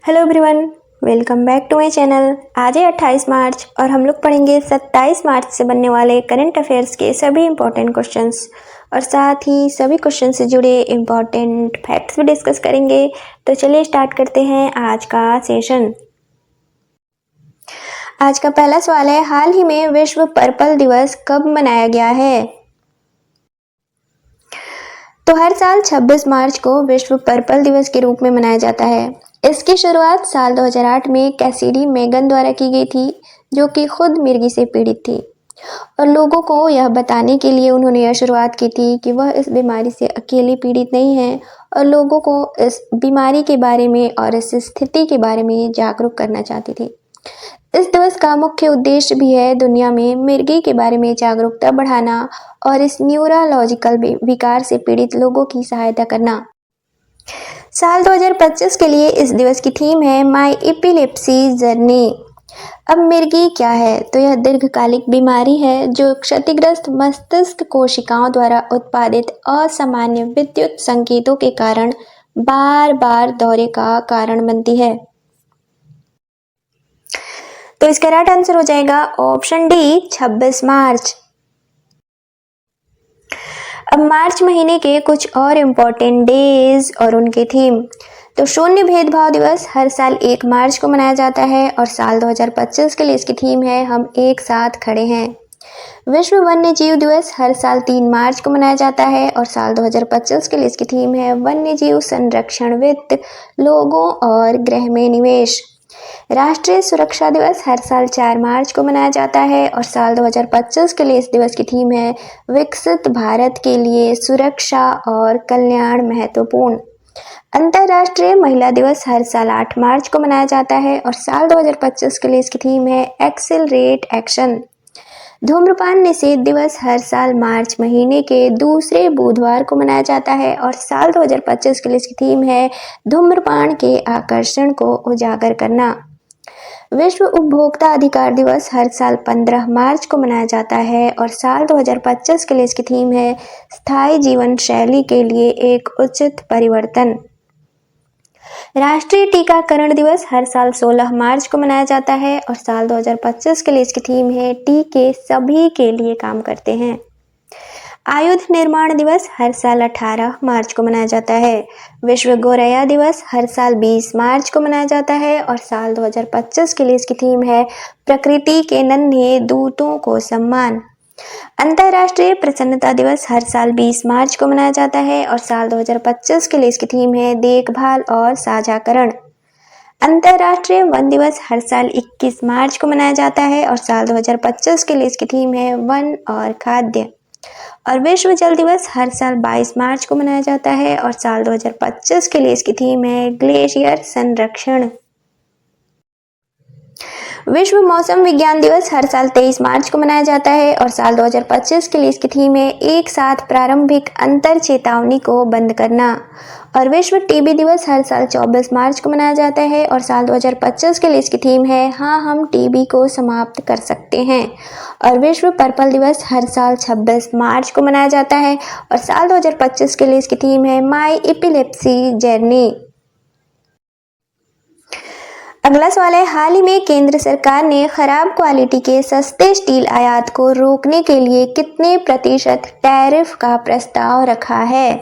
Hello everyone, welcome back to my channel. आज है 28 मार्च और हम लोग पढ़ेंगे 27 मार्च से बनने वाले करंट अफेयर्स के सभी इंपॉर्टेंट क्वेश्चंस और साथ ही सभी क्वेश्चन से जुड़े इंपॉर्टेंट फैक्ट्स भी डिस्कस करेंगे। तो चलिए स्टार्ट करते हैं आज का सेशन। आज का पहला सवाल है, हाल ही में विश्व पर्पल दिवस कब मनाया गया है? तो हर साल 26 मार्च को विश्व पर्पल दिवस के रूप में मनाया जाता है। इसकी शुरुआत साल 2008 में कैसिडी मेगन द्वारा की गई थी, जो कि खुद मिर्गी से पीड़ित थी और लोगों को यह बताने के लिए उन्होंने यह शुरुआत की थी कि वह इस बीमारी से अकेले पीड़ित नहीं है और लोगों को इस बीमारी के बारे में और इस स्थिति के बारे में जागरूक करना चाहती थी। इस दिवस का मुख्य उद्देश्य भी है दुनिया में मिर्गी के बारे में जागरूकता बढ़ाना और इस न्यूरोलॉजिकल विकार से पीड़ित लोगों की सहायता करना। साल 2025 के लिए इस दिवस की थीम है माई एपिलेप्सी जर्नी। अब मिर्गी क्या है? तो यह दीर्घकालिक बीमारी है जो क्षतिग्रस्त मस्तिष्क कोशिकाओं द्वारा उत्पादित असामान्य विद्युत संकेतों के कारण बार बार दौरे का कारण बनती है। तो इसका राइट आंसर हो जाएगा ऑप्शन डी, 26 मार्च। अब मार्च महीने के कुछ और इम्पोर्टेंट डेज और उनके थीम। तो शून्य भेदभाव दिवस हर साल 1 मार्च को मनाया जाता है और साल 2025 के लिए इसकी थीम है हम एक साथ खड़े हैं। विश्व वन्य जीव दिवस हर साल 3 मार्च को मनाया जाता है और साल 2025 के लिए इसकी थीम है वन्य जीव संरक्षण वित्त, लोगों और ग्रह में निवेश। राष्ट्रीय सुरक्षा दिवस हर साल 4 मार्च को मनाया जाता है और साल 2025 के लिए इस दिवस की थीम है विकसित भारत के लिए सुरक्षा और कल्याण महत्वपूर्ण। अंतर्राष्ट्रीय महिला दिवस हर साल 8 मार्च को मनाया जाता है और साल 2025 के लिए इसकी थीम है एक्सेलरेट एक्शन। धूम्रपान निषेध दिवस हर साल मार्च महीने के दूसरे बुधवार को मनाया जाता है और साल 2025 के लिए इसकी थीम है धूम्रपान के आकर्षण को उजागर करना। विश्व उपभोक्ता अधिकार दिवस हर साल 15 मार्च को मनाया जाता है और साल 2025 के लिए इसकी थीम है स्थायी जीवन शैली के लिए एक उचित परिवर्तन। राष्ट्रीय टीकाकरण दिवस हर साल 16 मार्च को मनाया जाता है और साल 2025 के लिए इसकी थीम है टीके सभी के लिए काम करते हैं। आयुध निर्माण दिवस हर साल 18 मार्च को मनाया जाता है। विश्व गौरैया दिवस हर साल 20 मार्च को मनाया जाता है और साल 2025 के लिए इसकी थीम है प्रकृति के नन्हे दूतों को सम्मान। अंतर्राष्ट्रीय प्रसन्नता दिवस हर साल 20 मार्च को मनाया जाता है और साल 2025 के लिए इसकी थीम है देखभाल और साझाकरण। अंतर्राष्ट्रीय वन दिवस हर साल 21 मार्च को मनाया जाता है और साल 2025 के लिए इसकी थीम है वन और खाद्य। और विश्व जल दिवस हर साल 22 मार्च को मनाया जाता है और साल 2025 के लिए इसकी थीम है ग्लेशियर संरक्षण। विश्व मौसम विज्ञान दिवस हर साल 23 मार्च को मनाया जाता है और साल 2025 के लिए इसकी थीम है एक साथ प्रारंभिक अंतर चेतावनी को बंद करना। और विश्व टीबी दिवस हर साल 24 मार्च को मनाया जाता है और साल 2025 के लिए इसकी थीम है हाँ हम टीबी को समाप्त कर सकते हैं। और विश्व पर्पल दिवस हर साल 26 मार्च को मनाया जाता है और साल 2025 के लिए इसकी थीम है माई एपिलेप्सी जर्नी। अगला सवाल है, हाल ही में केंद्र सरकार ने खराब क्वालिटी के सस्ते स्टील आयात को रोकने के लिए कितने प्रतिशत टैरिफ का प्रस्ताव रखा है?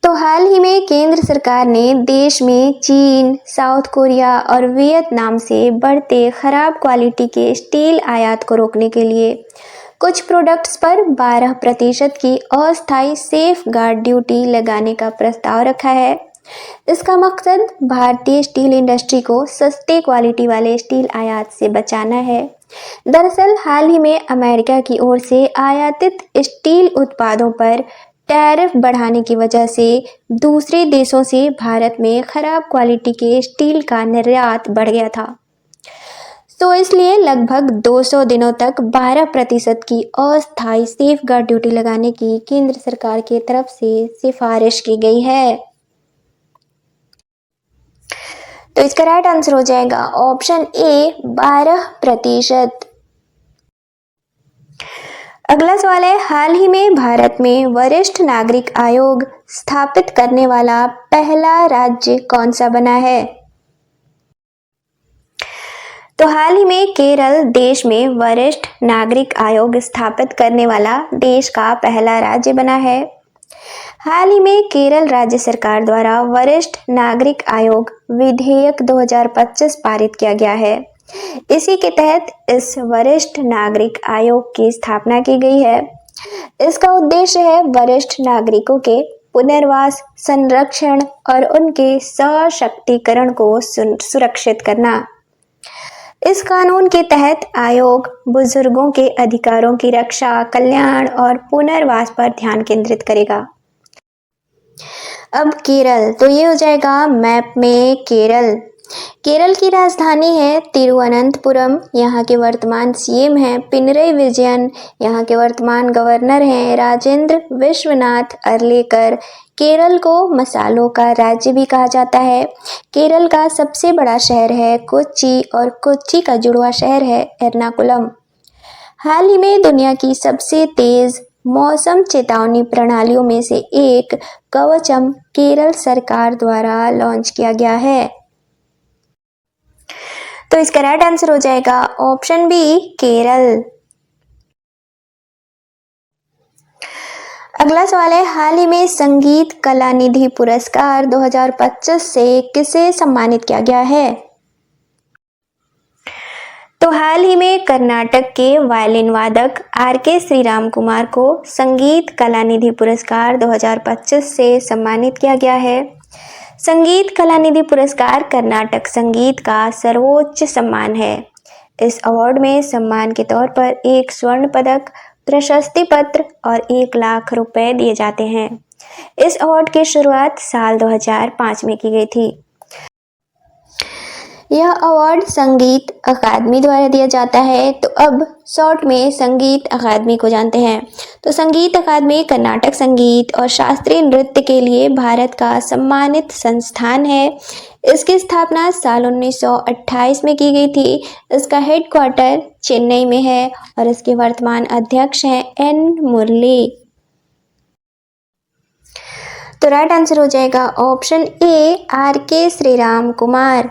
तो हाल ही में केंद्र सरकार ने देश में चीन, साउथ कोरिया और वियतनाम से बढ़ते खराब क्वालिटी के स्टील आयात को रोकने के लिए कुछ प्रोडक्ट्स पर 12% की अस्थायी सेफ गार्ड ड्यूटी लगाने का प्रस्ताव रखा है। इसका मकसद भारतीय स्टील इंडस्ट्री को सस्ते क्वालिटी वाले स्टील आयात से बचाना है। दरअसल हाल ही में अमेरिका की ओर से आयातित स्टील उत्पादों पर टैरिफ बढ़ाने की वजह से दूसरे देशों से भारत में खराब क्वालिटी के स्टील का निर्यात बढ़ गया था। तो इसलिए लगभग 200 दिनों तक 12% की अस्थायी सेफ गार्ड ड्यूटी लगाने की केंद्र सरकार की तरफ से सिफारिश की गई है। तो इसका राइट आंसर हो जाएगा ऑप्शन ए, 12%। अगला सवाल है, हाल ही में भारत में वरिष्ठ नागरिक आयोग स्थापित करने वाला पहला राज्य कौन सा बना है? तो हाल ही में केरल देश में वरिष्ठ नागरिक आयोग स्थापित करने वाला देश का पहला राज्य बना है। हाल ही में केरल राज्य सरकार द्वारा वरिष्ठ नागरिक आयोग विधेयक 2025 पारित किया गया है। इसी के तहत इस वरिष्ठ नागरिक आयोग की स्थापना की गई है। इसका उद्देश्य है वरिष्ठ नागरिकों के पुनर्वास, संरक्षण और उनके सशक्तिकरण को सुरक्षित करना। इस कानून के तहत आयोग बुजुर्गों के अधिकारों की रक्षा, कल्याण और पुनर्वास पर ध्यान केंद्रित करेगा। अब केरल, तो ये हो जाएगा मैप में केरल। केरल की राजधानी है तिरुवनंतपुरम। यहाँ के वर्तमान सीएम हैं पिनरई विजयन। यहाँ के वर्तमान गवर्नर हैं राजेंद्र विश्वनाथ अर्लेकर। केरल को मसालों का राज्य भी कहा जाता है। केरल का सबसे बड़ा शहर है कोच्चि और कोच्चि का जुड़वा शहर है एर्नाकुलम। हाल ही में दुनिया की सबसे तेज मौसम चेतावनी प्रणालियों में से एक कवचम केरल सरकार द्वारा लॉन्च किया गया है। तो इसका राइट आंसर हो जाएगा ऑप्शन बी, केरल। अगला सवाल है, हाल ही में संगीत कला निधि पुरस्कार 2025 से किसे सम्मानित किया गया है? तो हाल ही में कर्नाटक के वायलिन वादक आर.के. श्रीराम कुमार को संगीत कला निधि पुरस्कार 2025 से सम्मानित किया गया है। संगीत कला निधि पुरस्कार कर्नाटक संगीत का सर्वोच्च सम्मान है। इस अवार्ड में सम्मान के तौर पर एक स्वर्ण पदक, प्रशस्ति पत्र और 1 लाख रुपए दिए जाते हैं। इस अवार्ड की शुरुआत साल 2005 में की गई थी। यह अवार्ड संगीत अकादमी द्वारा दिया जाता है। तो अब शॉर्ट में संगीत अकादमी को जानते हैं। तो संगीत अकादमी कर्नाटक संगीत और शास्त्रीय नृत्य के लिए भारत का सम्मानित संस्थान है। इसकी स्थापना साल 1928 में की गई थी। इसका हेडक्वार्टर चेन्नई में है और इसके वर्तमान अध्यक्ष हैं एन मुरली। तो राइट आंसर हो जाएगा option A, R K. Shriram Kumar.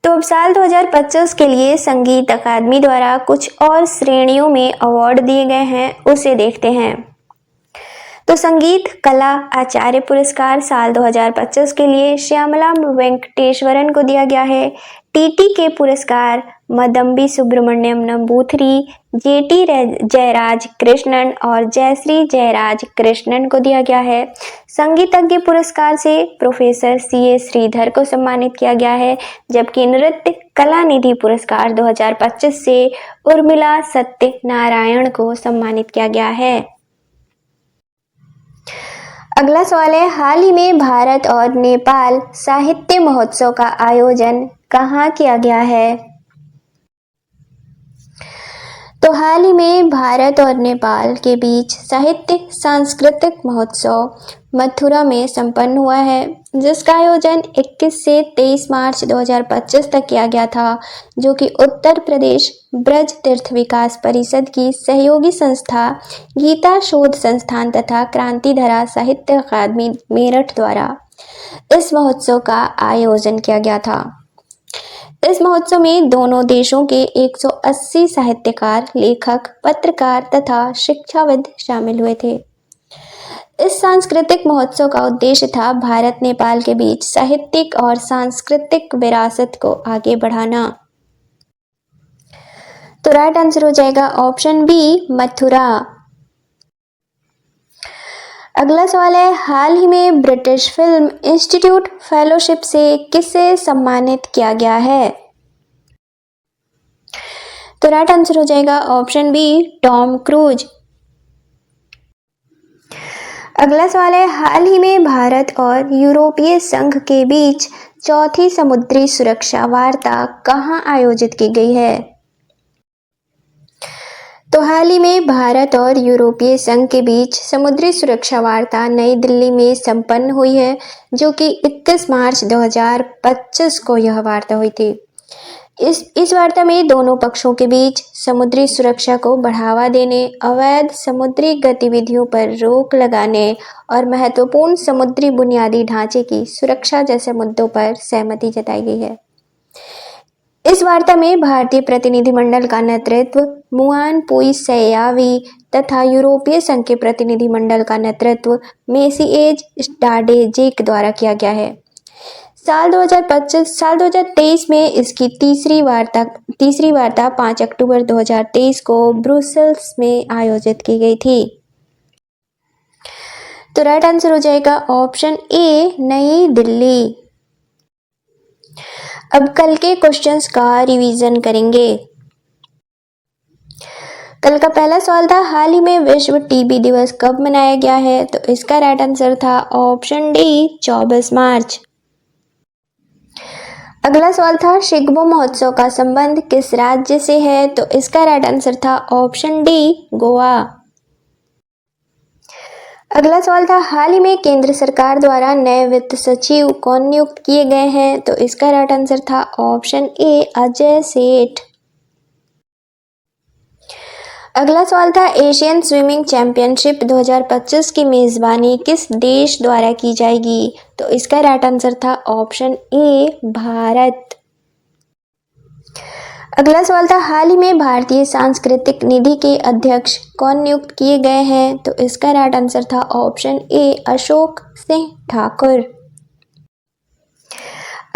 तो अब साल 2025 के लिए संगीत अकादमी द्वारा कुछ और श्रेणियों में अवार्ड दिए गए हैं, उसे देखते हैं। तो संगीत कला आचार्य पुरस्कार साल 2025 के लिए श्यामला वेंकटेश्वरन को दिया गया है। टीटी के पुरस्कार मदम्बी सुब्रमण्यम नंबूथरी, जेटी जयराज कृष्णन और जयश्री जयराज कृष्णन को दिया गया है। संगीतज्ञ पुरस्कार से प्रोफेसर सी.ए. श्रीधर को सम्मानित किया गया है, जबकि नृत्य कला निधि पुरस्कार 2025 से उर्मिला सत्यनारायण को सम्मानित किया गया है। अगला सवाल है, हाल ही में भारत और नेपाल साहित्य महोत्सव का आयोजन कहाँ किया गया है? तो हाल ही में भारत और नेपाल के बीच साहित्य सांस्कृतिक महोत्सव मथुरा में संपन्न हुआ है, जिसका आयोजन 21 से 23 मार्च 2025 तक किया गया था, जो कि उत्तर प्रदेश ब्रज तीर्थ विकास परिषद की सहयोगी संस्था गीता शोध संस्थान तथा क्रांतिधरा साहित्य अकादमी मेरठ द्वारा इस महोत्सव का आयोजन किया गया था। इस महोत्सव में दोनों देशों के 180 साहित्यकार, लेखक, पत्रकार तथा शिक्षाविद शामिल हुए थे। इस सांस्कृतिक महोत्सव का उद्देश्य था भारत नेपाल के बीच साहित्यिक और सांस्कृतिक विरासत को आगे बढ़ाना। तो राइट आंसर हो जाएगा ऑप्शन बी, मथुरा। अगला सवाल है, हाल ही में ब्रिटिश फिल्म इंस्टीट्यूट फेलोशिप से किसे सम्मानित किया गया है? तो राइट आंसर हो जाएगा ऑप्शन बी, टॉम क्रूज। अगला सवाल है, हाल ही में भारत और यूरोपीय संघ के बीच चौथी समुद्री सुरक्षा वार्ता कहाँ आयोजित की गई है? तो हाल ही में भारत और यूरोपीय संघ के बीच समुद्री सुरक्षा वार्ता नई दिल्ली में संपन्न हुई है, जो कि 21 मार्च 2025 को यह वार्ता हुई थी। इस वार्ता में दोनों पक्षों के बीच समुद्री सुरक्षा को बढ़ावा देने, अवैध समुद्री गतिविधियों पर रोक लगाने और महत्वपूर्ण समुद्री बुनियादी ढांचे की सुरक्षा जैसे मुद्दों पर सहमति जताई गई है। इस वार्ता में भारतीय प्रतिनिधिमंडल का नेतृत्व मुआन पुइसैयावी तथा यूरोपीय संघ के प्रतिनिधिमंडल का नेतृत्व मेसिएज स्टाडेजेक द्वारा किया गया है। साल 2023 में इसकी तीसरी वार्ता 5 अक्टूबर 2023 को ब्रुसेल्स में आयोजित की गई थी। तो राइट आंसर हो जाएगा ऑप्शन ए, नई दिल्ली। अब कल के क्वेश्चंस का रिवीजन करेंगे। कल का पहला सवाल था, हाल ही में विश्व टीबी दिवस कब मनाया गया है? तो इसका राइट आंसर था ऑप्शन डी, 24 मार्च। अगला सवाल था, शिग्मो महोत्सव का संबंध किस राज्य से है? तो इसका राइट आंसर था ऑप्शन डी, गोवा। अगला सवाल था, हाल ही में केंद्र सरकार द्वारा नए वित्त सचिव कौन नियुक्त किए गए हैं? तो इसका राइट आंसर था ऑप्शन ए, अजय सेठ। अगला सवाल था, एशियन स्विमिंग चैंपियनशिप 2025 की मेजबानी किस देश द्वारा की जाएगी? तो इसका राइट आंसर था ऑप्शन ए, भारत। अगला सवाल था, हाल ही में भारतीय सांस्कृतिक निधि के अध्यक्ष कौन नियुक्त किए गए हैं? तो इसका राइट आंसर था ऑप्शन ए, अशोक सिंह ठाकुर।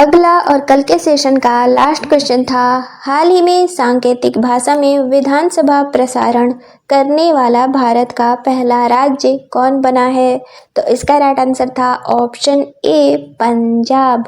अगला और कल के सेशन का लास्ट क्वेश्चन था, हाल ही में सांकेतिक भाषा में विधानसभा प्रसारण करने वाला भारत का पहला राज्य कौन बना है? तो इसका राइट आंसर था ऑप्शन ए, पंजाब।